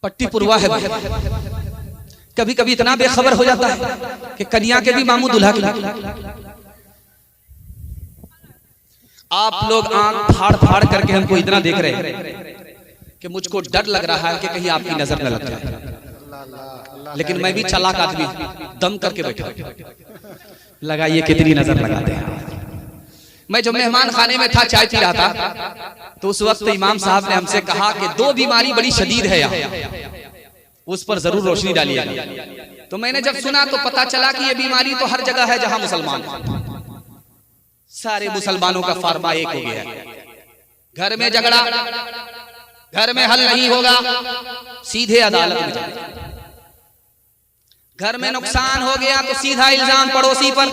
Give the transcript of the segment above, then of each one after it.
पट्टी पुरवा है। कभी कभी इतना बेखबर हो जाता है कि कन्या के भी मामू दुल्हा के। आप लोग आंख फाड़ फाड़ करके हमको इतना देख रहे हैं कि मुझको डर लग रहा है कि कहीं आपकी नजर न लग जाए, लेकिन मैं भी चालाक आदमी दम करके बैठा। लगाइए कितनी नजर लगाते हैं। मैं जब मेहमान खाने में था, चाय पी रहा था, तो उस वक्त इमाम साहब ने हमसे कहा कि दो बीमारी बड़ी शदीद है यहाँ, उस पर जरूर रोशनी डालिएगा। तो मैंने जब सुना तो पता चला कि ये बीमारी तो हर जगह है जहां मुसलमान, सारे मुसलमानों का फार्मा एक हो गया है। घर में झगड़ा, घर में हल नहीं होगा, सीधे अदालत में जाए। घर में नुकसान हो गया तो सीधा इल्जाम पड़ोसी पर।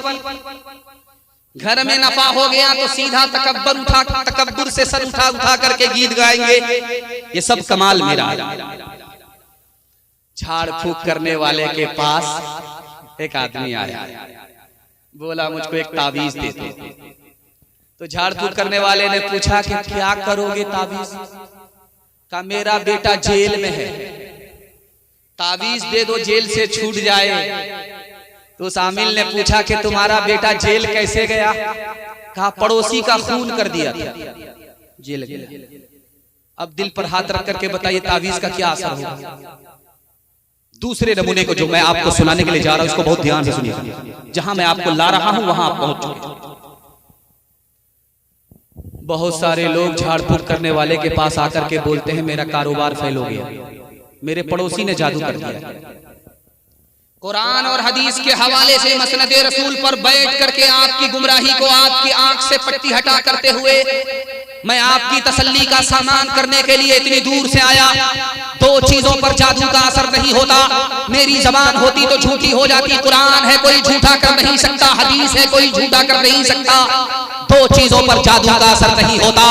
घर में नफा हो गया तो सीधा तकब्बुर से सर उठा उठा करके गीत गाएंगे। ये सब कमाल मेरा है। झाड़ फूक करने वाले के पास एक आदमी आया, बोला मुझको एक ताबीज दे दो। तो झाड़ फूक करने वाले ने पूछा कि क्या करोगे ताबीज का? मेरा बेटा जेल में है, ताबीज दे दो जेल से छूट जाए। तो शामिल ने पूछा कि तुम्हारा बेटा जेल कैसे गया? कहा पड़ोसी का खून कर दिया था, जेल गया। अब दिल पर हाथ रख करके बताइए ताबीज का क्या असर होगा? दूसरे नमूने को जो मैं आपको सुनाने के लिए जा रहा हूं उसको बहुत ध्यान से सुनिए। जहां मैं आपको ला रहा हूं वहां आप पहुंच चुके। बहुत सारे लोग झाड़ फूक करने वाले के पास आकर के बोलते हैं मेरा कारोबार फेल हो गया, मेरे पड़ोसी ने जादू कर दिया। कुरान और हदीस के हवाले से मसनद रसूल पर बैठ करके आपकी गुमराही को आपकी आंख से पट्टी हटा करते हुए मैं आपकी तसल्ली का सामान करने के लिए इतनी दूर से आया। दो चीजों पर जादू का असर नहीं होता। मेरी जबान होती तो झूठी हो जाती। कुरान है, कोई झूठा कर नहीं सकता। हदीस है, कोई झूठा कर नहीं सकता। दो चीजों पर जादू का असर नहीं होता।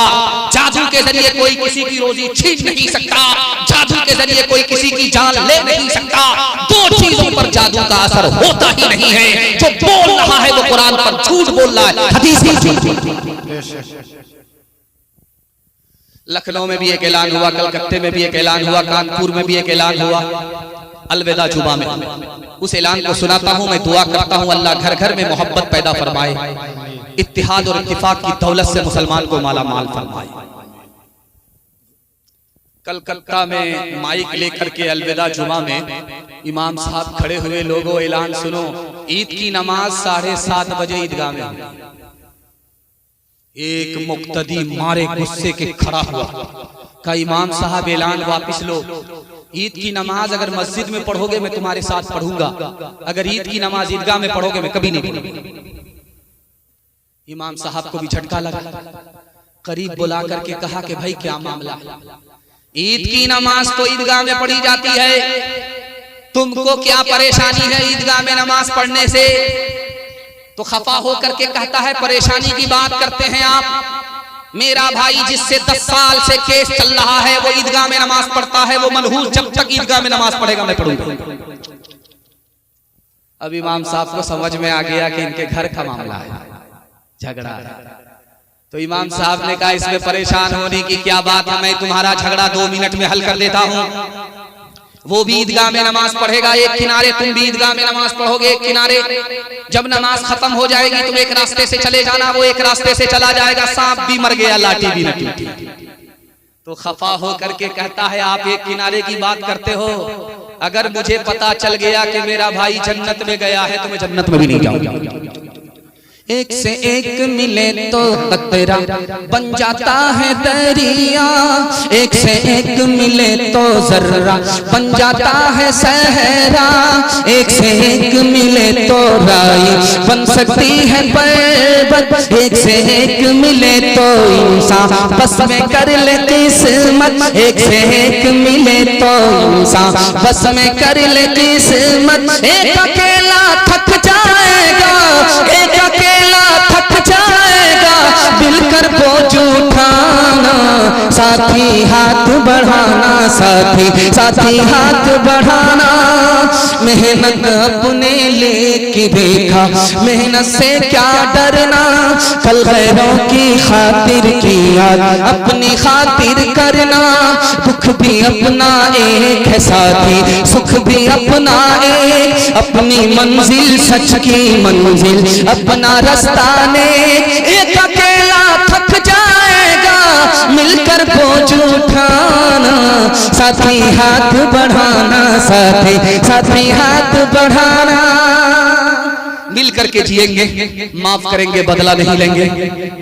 जादू के जरिए कोई किसी की रोजी छीन नहीं सकता। जादू के जरिए कोई किसी की जान ले नहीं सकता। दो चीजों पर जादू का असर होता ही नहीं है। जो बोल रहा है वो कुरान पर झूठ बोल रहा है, हदीस पर झूठ। लखनऊ में भी एक ऐलान हुआ, कलकत्ते में भी एक ऐलान हुआ, कानपुर में भी एक ऐलान हुआ, अलविदा जुबा में। उस ऐलान को सुनाता हूं, मैं दुआ करता हूं अल्लाह घर घर में मोहब्बत पैदा फरमाए, इत्तिहाद और इत्तिफाक की दौलत से मुसलमान को माला माल फरमाए। कलकत्ता में माइक लेकर के अलविदा जुमा में इमाम साहब खड़े हुए, लोगों ऐलान सुनो, ईद की नमाज 7:30 बजे ईदगाह में। एक मुक्तदी मारे गुस्से के खड़ा हुआ, कहा इमाम साहब ऐलान वापस लो। ईद की नमाज अगर मस्जिद में पढ़ोगे मैं तुम्हारे साथ पढ़ूंगा, अगर ईद की नमाज ईदगाह में पढ़ोगे मैं कभी नहीं पढ़ूंगा। इमाम साहब को भी झटका लगा, करीब बुला करके कहा कि भाई क्या मामला है? ईद की नमाज तो ईदगाह में पढ़ी जाती है, तुमको क्या परेशानी है ईदगाह में नमाज पढ़ने से? तो खफा होकर के कहता है परेशानी की बात करते हैं आप? मेरा भाई जिससे 10 साल से केस चल रहा है वो ईदगाह में नमाज पढ़ता है, वो मनहूस जब तक ईदगाह में नमाज पढ़ेगा मैं पढ़ूंगा। अब इमाम साहब को समझ में आ गया कि इनके घर का मामला है, झगड़ा है। तो इमाम साहब ने कहा इसमें परेशान होने की क्या बात है, मैं तुम्हारा झगड़ा 2 मिनट में हल कर देता हूं। वो भी ईदगाह में नमाज पढ़ेगा एक किनारे, तुम भी ईदगाह में नमाज पढ़ोगे एक किनारे। जब नमाज खत्म हो जाएगी तुम एक रास्ते से चले जाना, वो एक रास्ते से चला जाएगा। सांप भी मर गया, लाठी भी न टूटी। तो खफा हो करके कहता है आप एक किनारे की बात करते हो, अगर मुझे पता चल गया कि मेरा भाई जन्नत में गया है तो मैं जन्नत में भी नहीं जाऊंगा। एक से एक मिले तो कतरा बन जाता है दरिया, एक से एक मिले तो जर्रा बन जाता है सहरा, एक से एक मिले तो राई बन सकती है पर्वत, एक से एक मिले तो इंसान बस में कर ले किस्मत, एक से एक मिले तो इंसान बस में कर ले किस्मत। एक अकेला थक जाएगा, एक अकेला थक जाएगा, मिलकर बोझ उठाना, साथी हाथ बढ़ाना, साथी साथी हाथ बढ़ाना। मेहनत अपने लेके देखा, मेहनत से क्या डरना, कल गैरों की खातिर किया अपनी खातिर करना। दुख दुख भी अपना एक है साथी, सुख भी अपना एक, अपनी मंजिल सच की मंजिल अपना रास्ता ने, एक अकेला थक जाएगा मिलकर बोझ उठाना, साथी हाथ बढ़ाना, साथी हाथ बढ़ाना। मिल करके जिएंगे, माफ करेंगे बदला नहीं लेंगे,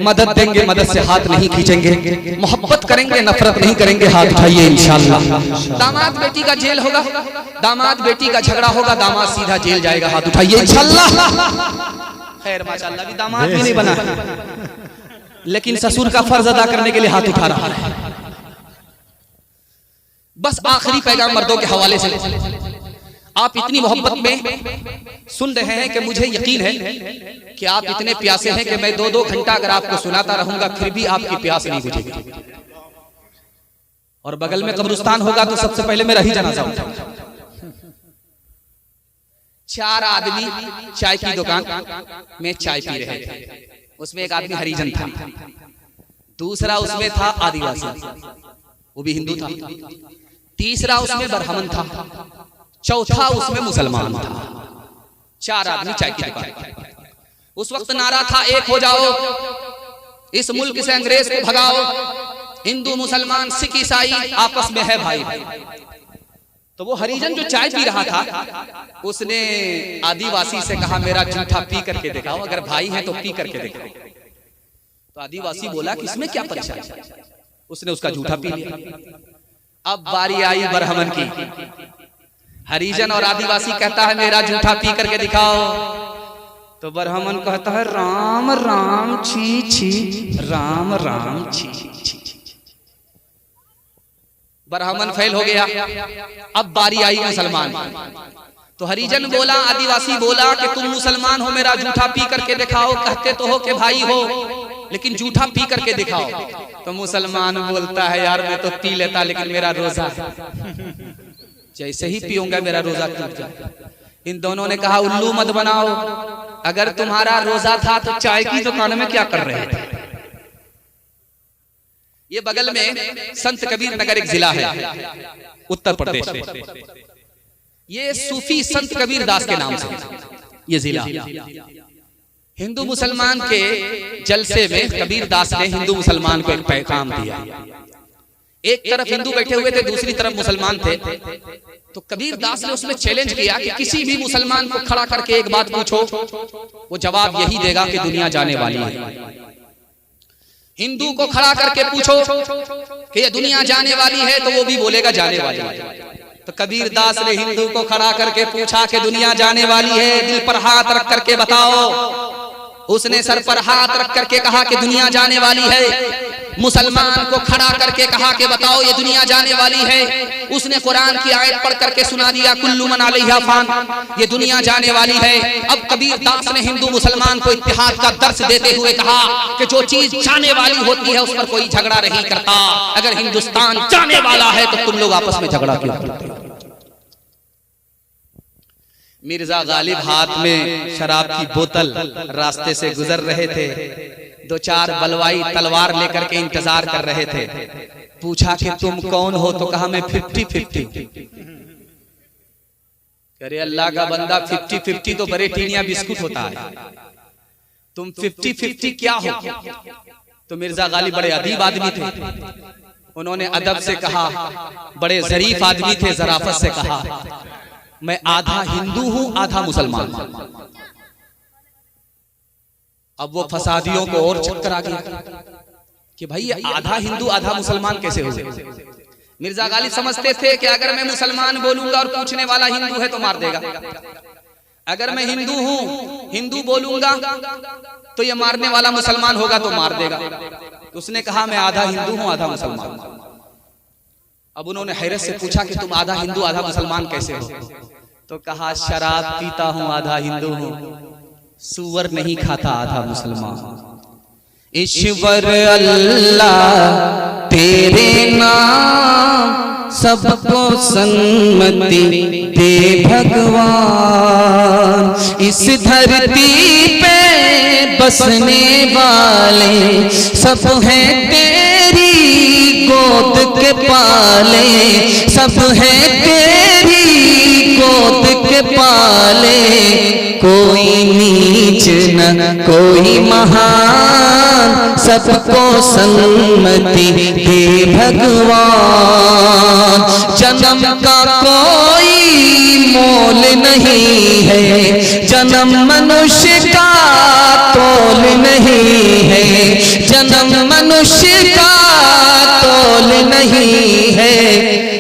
मदद देंगे मदद से हाथ नहीं खींचेंगे, मोहब्बत करेंगे नफरत नहीं करेंगे, हाथ उठाइए इंशाअल्लाह। दामाद बेटी का जेल होगा, दामाद बेटी का झगड़ा होगा, दामाद सीधा जेल जाएगा, हाथ उठाइए इंशाअल्लाह। खैर माशाअल्लाह भी दामाद भी नहीं बना, लेकिन ससुर का फर्ज अदा करने के लिए हाथ उठा रहा है। बस आखिरी पैगाम मर्दों के हवाले से, आप इतनी मोहब्बत में सुन रहे हैं कि मुझे यकीन है कि आप इतने प्यासे हैं कि मैं 2-2 घंटा अगर आपको सुनाता रहूंगा फिर भी आपकी प्यास नहीं बुझेगी। और बगल में कब्रिस्तान होगा तो सबसे पहले मेरा ही जनाजा होगा। 4 आदमी चाय की दुकान में चाय पी रहे थे, उसमें एक आदमी हरिजन था, दूसरा उसमें था आदिवासी, वो भी हिंदू था, तीसरा उसमें ब्राह्मण था, चौथा उसमें मुसलमान था। 4 आदमी चाय की दुकान। उस वक्त नारा था एक हो जाओ, इस मुल्क से अंग्रेज को भगाओ, हिंदू मुसलमान सिख ईसाई आपस में है भाई। तो वो हरिजन जो चाय पी रहा था उसने आदिवासी से कहा मेरा जूठा पी करके दिखाओ, अगर भाई है तो पी करके दिखाओ। तो आदिवासी बोला कि इसमें क्या परेशानी, उसने उसका जूठा पी लिया। अब बारी आई ब्राह्मण की, हरिजन और आदिवासी कहता है मेरा जूठा पी करके दिखाओ, तो ब्राह्मण कहता है राम राम छी छी, राम राम छी छी। ब्राह्मण फेल हो गया। अब बारी आई मुसलमान, तो हरिजन बोला आदिवासी बोला कि तुम मुसलमान हो, मेरा जूठा पी करके दिखाओ, कहते तो हो कि भाई हो लेकिन जूठा पी करके दिखाओ। तो मुसलमान बोलता है यार मैं तो पी लेता लेकिन मेरा रोजा है, जैसे ही पीऊंगा मेरा रोजा टूट जाएगा। इन दोनों ने कहा उल्लू मत बनाओ, अगर तुम्हारा रोजा था तो चाय की दुकान में क्या कर रहे थे। ये बगल में संत कबीर नगर एक जिला है उत्तर प्रदेश में, ये सूफी संत कबीर दास के नाम से ये जिला। हिंदू मुसलमान के जलसे में कबीर दास ने हिंदू मुसलमान को एक पैगाम दिया। एक तरफ हिंदू बैठे हुए थे, दूसरी तरफ मुसलमान थे। तो कबीर दास ने उसमें चैलेंज किया कि किसी भी मुसलमान को खड़ा करके एक बात पूछो, वो जवाब यही देगा कि दुनिया जाने वाली है। हिंदू को खड़ा करके पूछो कि ये दुनिया जाने वाली है, तो वो भी बोलेगा जाने वाली है। तो कबीर दास ने हिंदू को खड़ा करके पूछा कि दुनिया जाने वाली है, दिल पर हाथ रख करके बताओ। उसने सर पर हाथ रख करके कहा कि दुनिया जाने वाली है। मुसलमान को खड़ा करके कहा कि बताओ ये दुनिया जाने वाली है। उसने कुरान की आयत पढ़ करके सुना दिया कुल्लु मन अलैहा फान, ये दुनिया जाने वाली है। अब कबीर दास ने हिंदू मुसलमान को इत्तेहाद का दर्स देते हुए कहा कि जो चीज जाने वाली होती है उस पर कोई झगड़ा नहीं करता। अगर हिंदुस्तान जाने वाला है तो तुम लोग आपस में झगड़ा क्यों करते हो। मिर्जा गालिब हाथ में शराब की बोतल रास्ते से गुजर रहे थे। 2-4 बलवाई तलवार लेकर के इंतजार कर रहे थे। पूछा कि तुम कौन हो, तो कहा मैं 50-50। अरे अल्लाह का बंदा 50-50 तो बड़े टीनिया बिस्कुट होता है, तुम 50-50 क्या हो। तो मिर्जा गालिब बड़े अदीब आदमी थे, उन्होंने अदब से कहा, बड़े जरीफ आदमी थे, जराफत से कहा मैं आधा हिंदू हूं आधा मुसलमान। अब वो फसादियों को और चक्कर आ गया कि भाई ये आधा हिंदू आधा मुसलमान कैसे हो। मिर्जा गालिब समझते थे कि अगर मैं मुसलमान बोलूंगा और पूछने वाला हिंदू है तो मार देगा, अगर मैं हिंदू हूं हिंदू बोलूंगा तो ये मारने वाला मुसलमान होगा तो मार देगा। तो उसने कहा मैं आधा हिंदू हूं आधा मुसलमान। अब उन्होंने हैरत से पूछा कि तुम आधा हिंदू आधा मुसलमान कैसे हो। तो कहा शराब पीता हूं आधा हिंदू हूं, सुअर नहीं खाता आधा मुसलमान। ईश्वर अल्लाह तेरे नाम सबको सन्मति दे भगवान। इस धरती पे बसने वाले सब हैं तेरी गोद के पाले, सब है तेरी गोद के पाले, कोई नीच न कोई महान, सबको सन्मति दे भगवान। जन्म का कोई मोल नहीं है, जन्म मनुष्य का तोल नहीं है, जन्म मनुष्य का तोल नहीं है,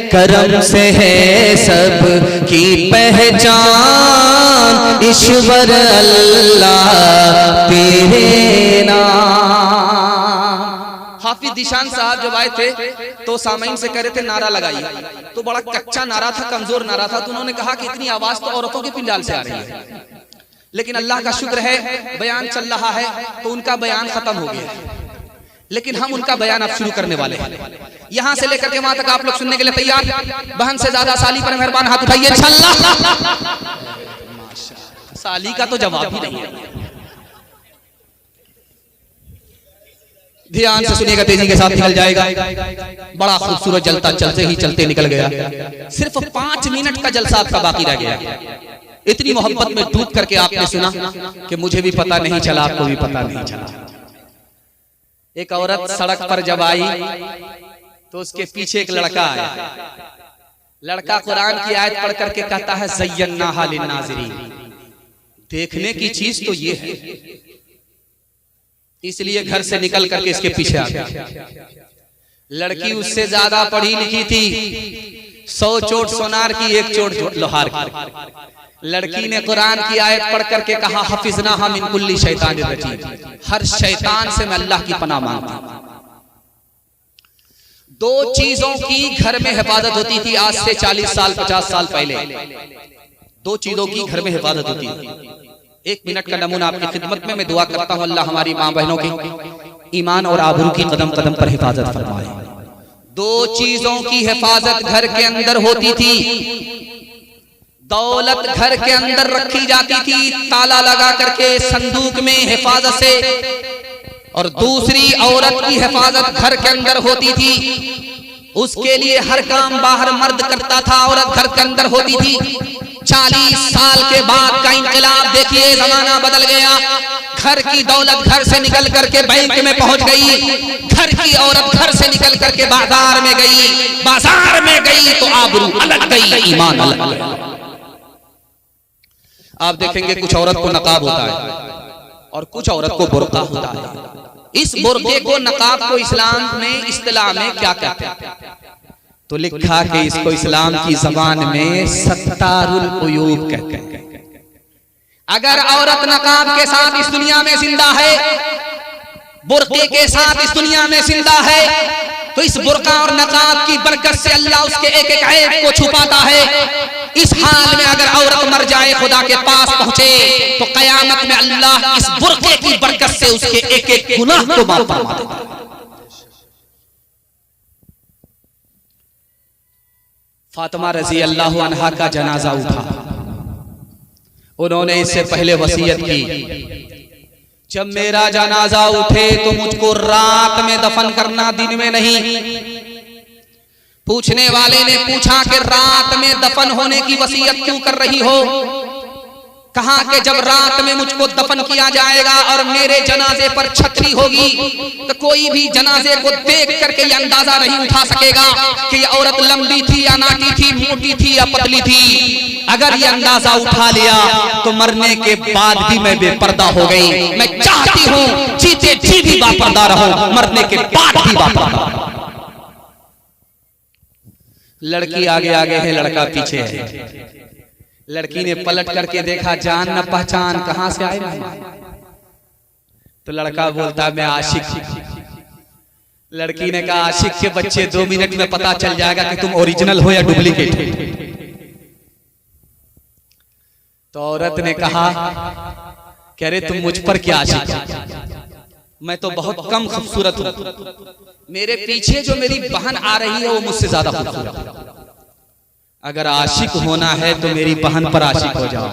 करम से है सब की पहचान, ईश्वर अल्लाह तेरे नाम। हाफिज दिशान साहब जब आए थे तो सामईन से कह रहे थे नारा लगाइए, तो बड़ा कच्चा नारा था, कमजोर नारा था, तो उन्होंने कहा कि इतनी आवाज तो औरतों के पिंडाल से आ रही है, लेकिन अल्लाह का शुक्र है बयान चल रहा है तो उनका बयान खत्म हो गया, लेकिन हम उनका बयान अब शुरू करने वाले हैं। यहां से लेकर के वहां तक आप लोग सुनने के लिए तैयार? बहन से ज्यादा साली पर मेहरबान हाथ उठाइए इंशाअल्लाह। साली का तो जवाब ही नहीं है। ध्यान से सुनिएगा, तेजी के साथ निकल जाएगा। बड़ा खूबसूरत जलता चलते ही चलते निकल गया। सिर्फ 5 मिनट का जलसा आपका बाकी रह गया। इतनी मोहब्बत में डूब करके आपने सुना कि मुझे भी पता नहीं चला, आपको भी पता नहीं चला। एक औरत सड़क पर जब आई तो उसके पीछे एक लड़का आया। लड़का कुरान की आयत पढ़ करके कहता है ज़य्यन्नाहा लिन्नाज़िरीन, देखने की चीज तो ये है, इसलिए घर से निकल करके इसके पीछे आ गया। लड़की उससे ज्यादा पढ़ी लिखी थी, 100 चोट सोनार की, 1 चोट लोहार की। लड़की ने कुरान की आयत पढ़ करके कहा हफिज़नाहा मिन कुल्ली शैतानिर रजीम, हर शैतान से मैं अल्लाह की पनाह मांगता हूं। 2 चीजों की घर में हिफाजत होती थी आज से 40 साल 50 साल पहले। 2 चीजों की घर में हिफाजत होती थी। 1 मिनट का नमूना आपकी खिदमत में मैं दुआ करता हूं, अल्लाह हमारी मां बहनों की ईमान और आबरू की कदम कदम पर हिफाजत फरमाए। 2 चीजों की हिफाजत घर के अंदर होती थी। दौलत घर के अंदर रखी जाती थी ताला लगा करके संदूक में हिफाजत से, और दूसरी औरत की हिफाजत घर के अंदर होती थी। उसके लिए हर काम बाहर मर्द करता था, औरत घर के अंदर होती थी। 40 साल के बाद का इंकलाब देखिए, जमाना बदल गया। घर की दौलत घर से निकल करके बैंक में पहुंच गई, घर की औरत घर से निकल करके बाजार में गई, बाजार में गई तो आबरू अलग गई, ईमान अलग गया। आप देखेंगे कुछ औरत को नकाब होता है और कुछ औरत को बुर्का होता है। इस बुर्के को नकाब को इस्लाम में इस्तिलाह में क्या कहते हैं? तो लिखा कि इसको इस्लाम की ज़बान में सत्तारुल उयूब कहते हैं। अगर औरत नकाब के साथ इस दुनिया में जिंदा है, बुर्के के साथ इस दुनिया में जिंदा है, तो इस बुर्का और नकाब की बरकत से अल्लाह उसके एक एक ऐब को छुपाता है। इस हाल में अगर औरत मर जाए, खुदा के पास पहुंचे, तो कयामत में अल्लाह इस बुर्के की बरकत से उसके एक एक गुनाह को माफ फरमा देता है। फातिमा रजी अल्लाह अन्हा का जनाजा उठा। उन्होंने इससे पहले वसीयत की, जब मेरा जनाजा उठे तो मुझको रात में दफन करना, दिन में नहीं। पूछने वाले ने पूछा कि रात में दफन होने की वसीयत क्यों कर रही हो? कहा कि जब रात में मुझको दफन किया जाएगा और मेरे जनाजे पर छतरी होगी तो कोई भी जनाजे को देख करके ये अंदाजा नहीं उठा सकेगा कि ये औरत लंबी थी या नाटी थी, मोटी थी या पतली थी। अगर ये अंदाजा उठा लिया तो मरने के बाद भी मैं बेपर्दा हो गई। मैं चाहती हूँ जीते जी भी बापर्दा रहूं, मरने के बाद भी बापर्दा। लड़की आगे आगे है, लड़का पीछे है। लड़की ने पलट करके देखा, जान न पहचान, कहां से आए? तो लड़का बोलता मैं आशिक। लड़की ने कहा आशिक के बच्चे 2 मिनट में पता चल जाएगा कि तुम ओरिजिनल हो या डुप्लीकेट हो। तो औरत ने कहा कह रहे तुम मुझ पर क्या आशिक? मैं तो बहुत कम खूबसूरत हूं, मेरे पीछे जो मेरी बहन आ रही है वो मुझसे ज्यादा खूबसूरत है। अगर आशिक होना है तो मेरी बहन पर आशिक हो जाओ।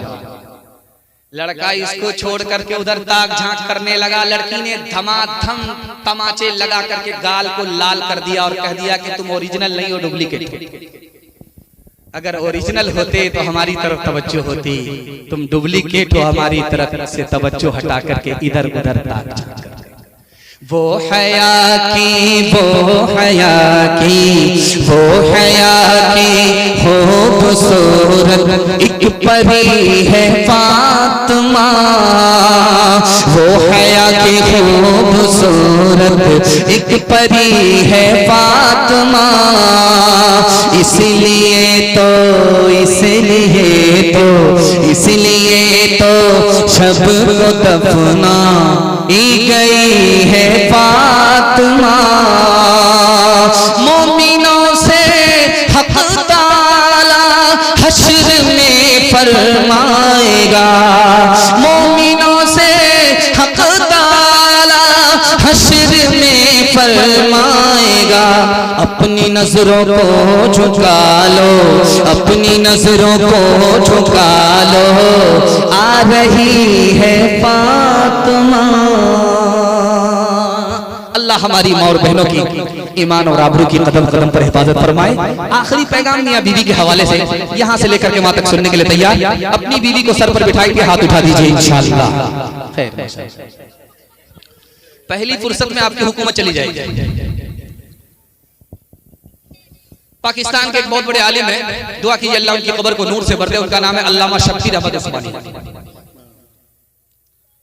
लड़का इसको छोड़ करके उधर ताक झांक करने लगा। लड़की ने धमाधम तमाचे लगा करके गाल को लाल कर दिया और कह दिया कि तुम ओरिजिनल नहीं हो, डुप्लीकेट। अगर ओरिजिनल होते तो हमारी तरफ तवज्जो होती, तुम डुप्लीकेट हो, हमारी तरफ से तवज्जो हटा करके इधर उधर ताक झांक कर। वो हया की, वो हया की, वो हया की खूबसूरत एक परी है फातिमा। वो हया की खूबसूरत एक परी है फातिमा। इसलिए तो शब को दफना गई है फातिमा। मोमिनों से हक ताला हश्र में फरमाएगा। मोमिनों से हक ताला हश्र में फरमाएगा। अपनी नजरों को झुका लो, अपनी नजरों को झुका लो, आ रही है फातिमा। अल्लाह हमारी माँ और बहनों की ईमान और आबरू की कदम कदम पर हिफाजत फरमाए। आखिरी पैगाम मियां बीवी के हवाले से यहाँ से लेकर के वहां तक सुनने के लिए तैयार। अपनी बीवी को सर पर बिठाई के हाथ उठा दीजिए इंशाअल्लाह। पहली फुर्सत में आपकी हुकूमत चली जाएगी। पाकिस्तान के एक बहुत बड़े आलिम है, दुआ कीजिए अल्लाह उनकी कब्र को नूर से भर दे। उनका नाम है अल्लामा शब्बीर अहमद उस्मानी।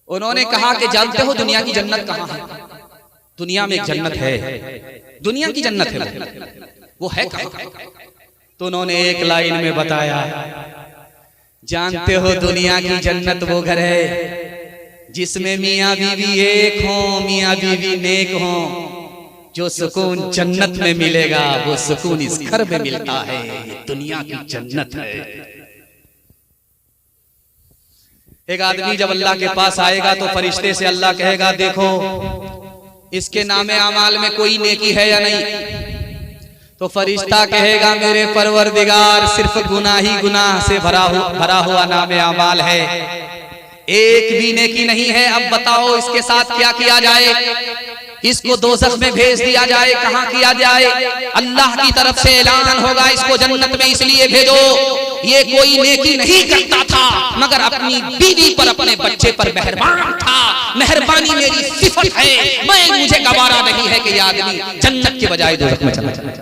उन्होंने कहा कि जानते हो दुनिया की जन्नत कहाँ है? दुनिया में एक जन्नत है, दुनिया की जन्नत है, वो है कहाँ? तो उन्होंने एक लाइन में बताया, जानते हो दुनिया की जन्नत वो घर है जिसमें मियाँ बीवी एक हों, मियाँ बीवी नेक हों। जो सुकून जन्नत में मिलेगा वो सुकून इस घर में मिलता है। ये दुनिया की जन्नत है। एक आदमी जब अल्लाह के पास आएगा तो फरिश्ते से अल्लाह कहेगा, देखो इसके नामे अमाल में कोई नेकी है या नहीं? तो फरिश्ता कहेगा, मेरे परवरदिगार सिर्फ गुनाह ही गुनाह से भरा हुआ नामे अमाल है, एक भी नेकी नहीं है। अब बताओ इसके साथ क्या किया जाए? इसको दोज़ख में भेज दिया जाए, कहां किया जाए? अल्लाह की तरफ से ऐलान होगा, इसको जन्नत में इसलिए भेजो, ये कोई नेकी नहीं करता था मगर अपनी बीवी पर अपने बच्चे पर मेहरबान था। मेहरबानी मेरी सिफत है, मुझे गवारा नहीं है कि ये आदमी जन्नत के बजाय दोज़ख में चला जाए।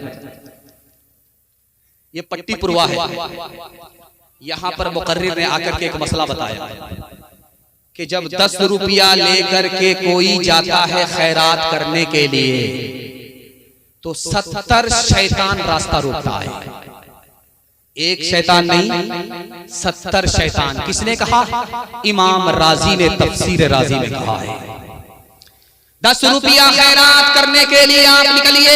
ये पट्टी पुरवा है। यहां पर मुकर्रिर ने आकर के एक मसला बताया कि जब 10 रुपया लेकर के कोई जाता है खैरात करने के लिए तो 70 शैतान रास्ता रोकता है। एक शैतान नहीं, 70 शैतान। किसने कहा? इमाम राजी ने तफसीर राजी में कहा है। 10 रुपया खैरात करने के लिए आप निकलिए,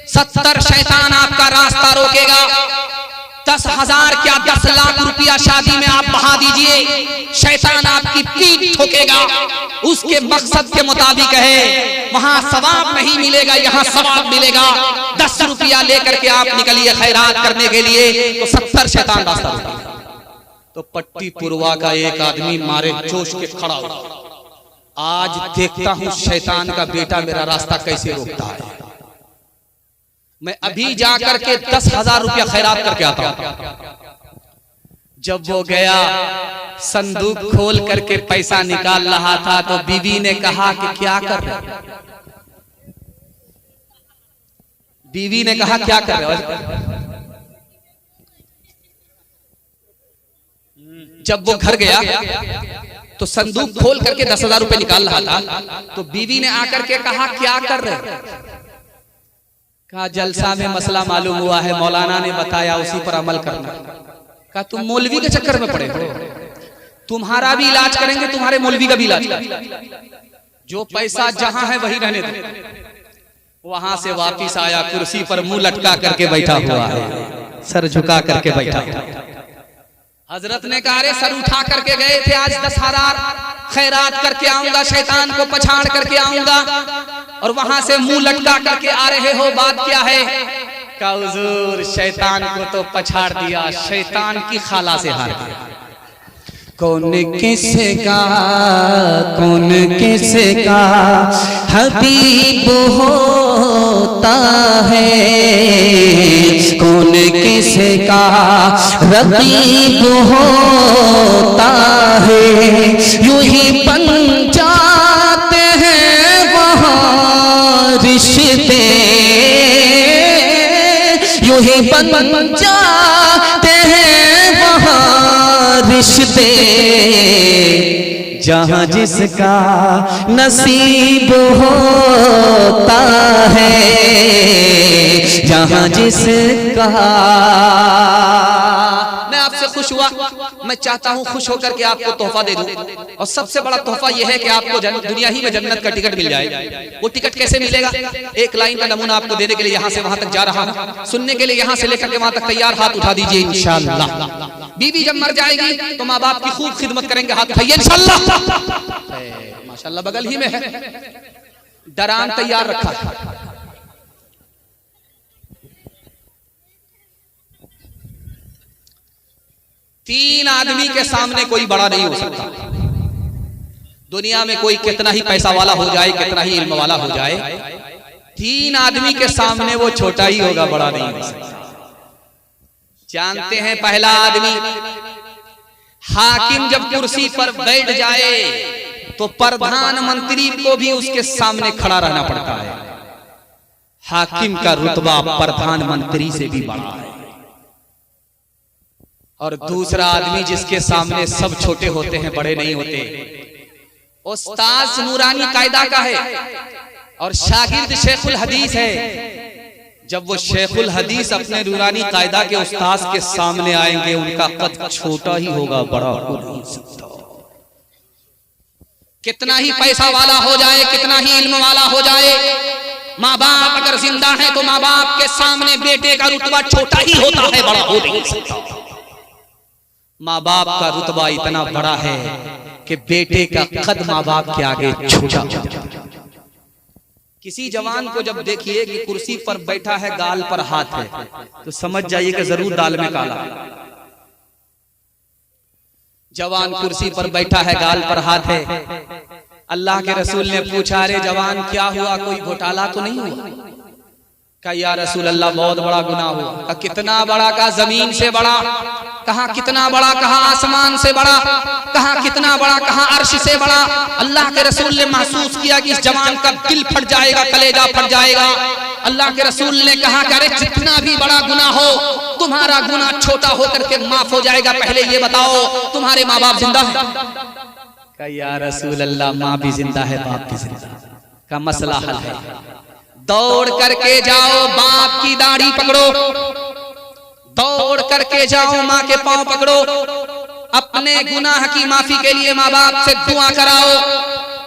70 शैतान आपका रास्ता रोकेगा। 10,000 क्या 10 लाख रुपया शादी में आप बहा दीजिए, शैतान आपकी पीठ ठोकेगा। उसके मकसद के मुताबिक है, वहां सवाब नहीं मिलेगा, यहाँ सवाब मिलेगा। 10 रुपया लेकर के आप निकलिए खैरात करने के लिए तो 70 शैतान रास्ता रोकेगा। तो पट्टी पुरवा का एक आदमी मारे जोश के खड़ा हो, आज देखता हूं शैतान का बेटा मेरा रास्ता कैसे रोकता है। मैं अभी जाकर के 10,000 रुपया खैरात करके आता हूं। जब वो गया, संदूक खोल करके पैसा निकाल रहा था तो बीवी ने कहा कि क्या कर रहे हो? बीवी ने कहा क्या कर रहे हो? जब वो घर गया तो संदूक खोल करके 10,000 रुपए निकाल रहा था तो बीवी ने आकर के कहा क्या कर रहे हो? कहा जलसा में मसला मालूम हुआ है, मौलाना ने बताया उसी पर अमल करना। कहा तुम मौलवी के चक्कर में पड़े हो, तुम्हारा भी इलाज करेंगे, तुम्हारे मौलवी का भी इलाज करेंगे। जो पैसा जहां है वही रहने दो। वहां से वापिस आया, कुर्सी पर मुंह लटका करके बैठा हुआ है, सर झुका करके बैठा हुआ है। हजरत ने कहा अरे सर उठा करके गए थे, आज 10,000 खैरात करके आऊंगा, शैतान को पछाड़ करके आऊंगा और वहां से मुंह लटका करके आ रहे हो, बात क्या है? का हुजूर शैतान को तो पछाड़ दिया, शैतान की खाला से हार गया। कौन किसका हबीब होता है, कौन किसका रकीब होता है। यूं ही बन जाते हैं वहाँ रिश्ते, यूं ही बन जाते हैं वहाँ रिश्ते, जहाँ जिसका नसीब होता है, जहाँ जिसका। मैं आपसे खुश हुआ, मैं चाहता हूँ खुश होकर के आपको तोहफा दे दूं, और सबसे बड़ा तोहफा यह है कि आपको दुनिया ही में जन्नत का टिकट मिल जाए। वो टिकट कैसे मिलेगा? एक लाइन का नमूना आपको देने के लिए यहाँ से वहां तक जा रहा हूँ, सुनने के लिए यहाँ से लेकर के वहां तक तैयार, हाथ उठा दीजिए इंशाअल्लाह। बीवी जब मर जाएगी तो माँ बाप की खूब खिदमत करेंगे, हाथ उठाइए इंशाअल्लाह। माशाअल्लाह बगल ही में है, डरान तैयार रखा है। तीन आदमी के सामने कोई बड़ा नहीं हो सकता। दुनिया में कोई कितना ही पैसा वाला हो जाए, कितना ही इल्म वाला हो जाए, तीन आदमी के सामने वो छोटा ही होगा, बड़ा नहीं हो सकता। जानते हैं पहला आदमी, हाकिम जब कुर्सी पर बैठ जाए तो प्रधानमंत्री को भी उसके सामने खड़ा रहना पड़ता है। हाकिम का रुतबा प्रधानमंत्री से भी बड़ा है। और दूसरा आदमी जिसके सामने सब छोटे होते हैं, बड़े नहीं होते, उस्ताद नूरानी कायदा का है और शागिर्द शेखुल हदीस है। जब वो शेखुल हदीस अपने नूरानी कायदा के उस्ताद के सामने आएंगे, उनका कद छोटा ही होगा, बड़ा हो नहीं सकता। कितना ही पैसा वाला हो जाए, कितना ही इल्म वाला हो जाए, माँ बाप अगर जिंदा है तो माँ बाप के सामने बेटे का रुतबा छोटा ही होता है, बड़ा हो नहीं सकता। माँ बाप का रुतबा इतना बड़ा है कि बेटे का कद माँ बाप के आगे छोटा। किसी जवान को जब देखिए कि कुर्सी पर बैठा है, गाल पर हाथ है, तो समझ जाइए कि जरूर दाल में काला। जवान कुर्सी पर बैठा है, गाल पर हाथ है। अल्लाह के रसूल ने पूछा, अरे जवान क्या हुआ, कोई घोटाला तो नहीं हुआ? कहा या रसूल अल्लाह बहुत बड़ा गुनाह हुआ। कहा कितना बड़ा? कहा जमीन से बड़ा। कहा कितना बड़ा? कहा आसमान से बड़ा। कहा कितना बड़ा? कहा अर्श से बड़ा। अल्लाह के रसूल ने महसूस किया कि इस जवान का दिल फट जाएगा, कलेजा फट जाएगा। अल्लाह के रसूल ने कहा कि अरे जितना भी बड़ा गुनाह हो, तुम्हारा गुनाह छोटा होकर के माफ हो जाएगा। पहले ये बताओ तुम्हारे माँ बाप जिंदा है? कहा या रसूल अल्लाह माँ भी जिंदा है, बाप भी जिंदा है। का मसला हल है, दौड़ करके जाओ, बाप की दाढ़ी पकड़ो, दौड़ करके जाओ, माँ के पांव पकड़ो, अपने गुनाह की माफी के लिए माँ बाप से दुआ कराओ।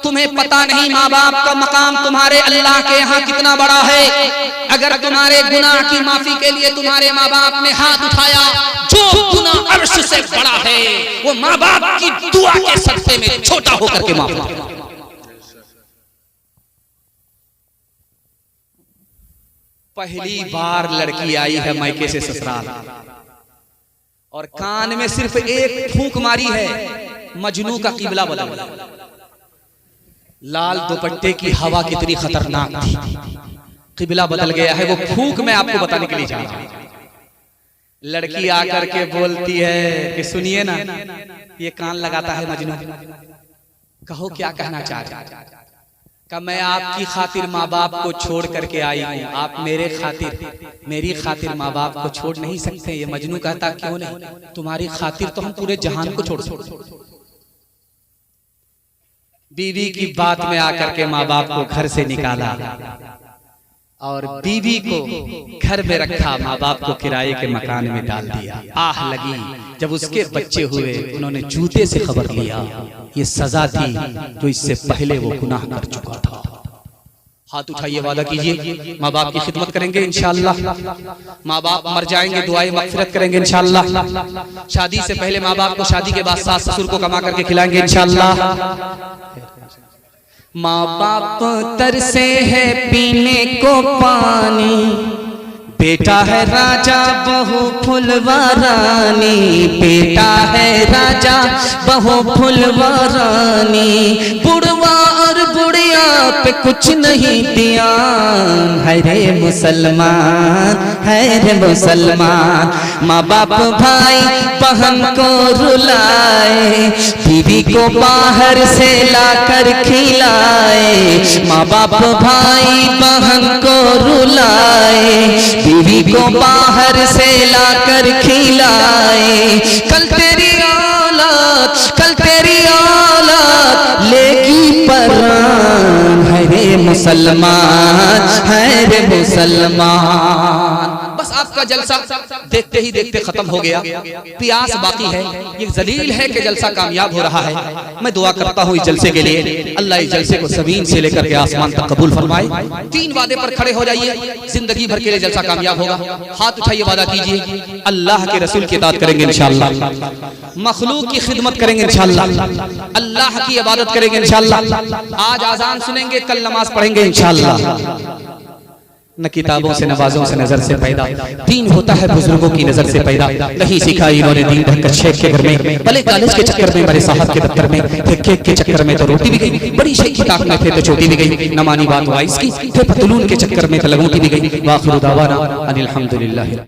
तुम्हें पता नहीं माँ बाप का मकाम तुम्हारे अल्लाह के यहाँ कितना बड़ा है। अगर तुम्हारे गुनाह की माफी के लिए तुम्हारे माँ बाप ने हाथ उठाया, जो गुनाह अर्श से बड़ा है वो माँ बाप की दुआ के सदक़े में छोटा होकर के माफ होगा। पहली बार लड़की आई है मायके से ससुराल, और कान में सिर्फ एक फूंक मारी है, मजनू का किबला बदल गया। लाल दुपट्टे की हवा कितनी खतरनाक थी, किबला बदल गया है। वो फूंक मैं आपको बताने के लिए जा रहा हूं। लड़की आकर के बोलती है कि सुनिए ना, ये कान लगाता है मजनू, कहो क्या कहना चाह रहे? का मैं आपकी खातिर माँ बाप को छोड़ करके आई हूँ, आप मेरे खातिर, मेरी खातिर माँ बाप को छोड़ नहीं सकते। ये मजनू कहता क्यों नहीं, तुम्हारी खातिर तो हम पूरे जहान को छोड़ सकते। बीवी की बात में आकर के माँ बाप को घर से निकाला और बीवी को घर में रखा, माँ बाप को किराए के मकान में डाल दिया। आह लगी जब उसके बच्चे हुए, उन्होंने जूते से खबर लिया ये सजा थी जो इससे पहले वो गुनाह कर चुका था। हाथ उठाइए, वादा कीजिए माँ बाप की खिदमत करेंगे इंशाअल्लाह। माँ बाप मर जाएंगे, दुआएं मगफिरत करेंगे इंशाअल्लाह। शादी से पहले माँ बाप को, शादी के बाद सास ससुर को कमा करके खिलाएंगे इंशाअल्लाह। माँ बाप तरसे है पीने को पानी, बेटा है राजा बहू फुलवारानी, बेटा है राजा बहू फुलवारानी, बुढ़वा और बुढ़िया पे कुछ नहीं ध्यान। है रे मुसलमान, है रे मुसलमान, माँ बाप भाई बहन को रुलाए, बीवी को बाहर से लाकर खिलाए, माँ बाप भाई बहन को रुलाए, बीवी को बाहर से लाकर खिलाए। कल तेरी औलाद, कल तेरी औलाद लेगी परान। है रे मुसलमान, है रे मुसलमान। बस आपका जलसा देखते ही देखते खत्म हो गया, प्यास बाकी है। ये जलील है कि जलसा कामयाब हो रहा है। मैं दुआ करता हूँ इस जलसे के लिए, अल्लाह इस जलसे को ज़मीन से लेकर के आसमान तक कबूल फरमाए। 3 वादे पर खड़े हो जाइए, जिंदगी भर के लिए जलसा कामयाब होगा। हाथ उठाइए, वादा कीजिए, अल्लाह के रसूल की इताअत करेंगे इंशाअल्लाह, मखलूक की खिदमत करेंगे इंशाअल्लाह, अल्लाह की इबादत करेंगे इंशाअल्लाह। आज आजान सुनेंगे, कल नमाज पढ़ेंगे इंशाअल्लाह। न किताबों से नवाजों से नजर से पैदा, दीन होता है बुजुर्गों की नजर से पैदा। नहीं सीखा इन्होंने दीन ढंग शेख के घर में, भले कॉलेज के चक्कर में, बड़े साहब के दफ्तर में, केक के चक्कर में तो रोटी भी गई, बड़ी शेख की ताक में थे तो चोटी भी गई, न मानी बात वाइस की, थे पतलून के चक्कर में तो लगोटी भी गई। वाखिर दावाना अनिल हम्दुलिल्लाह।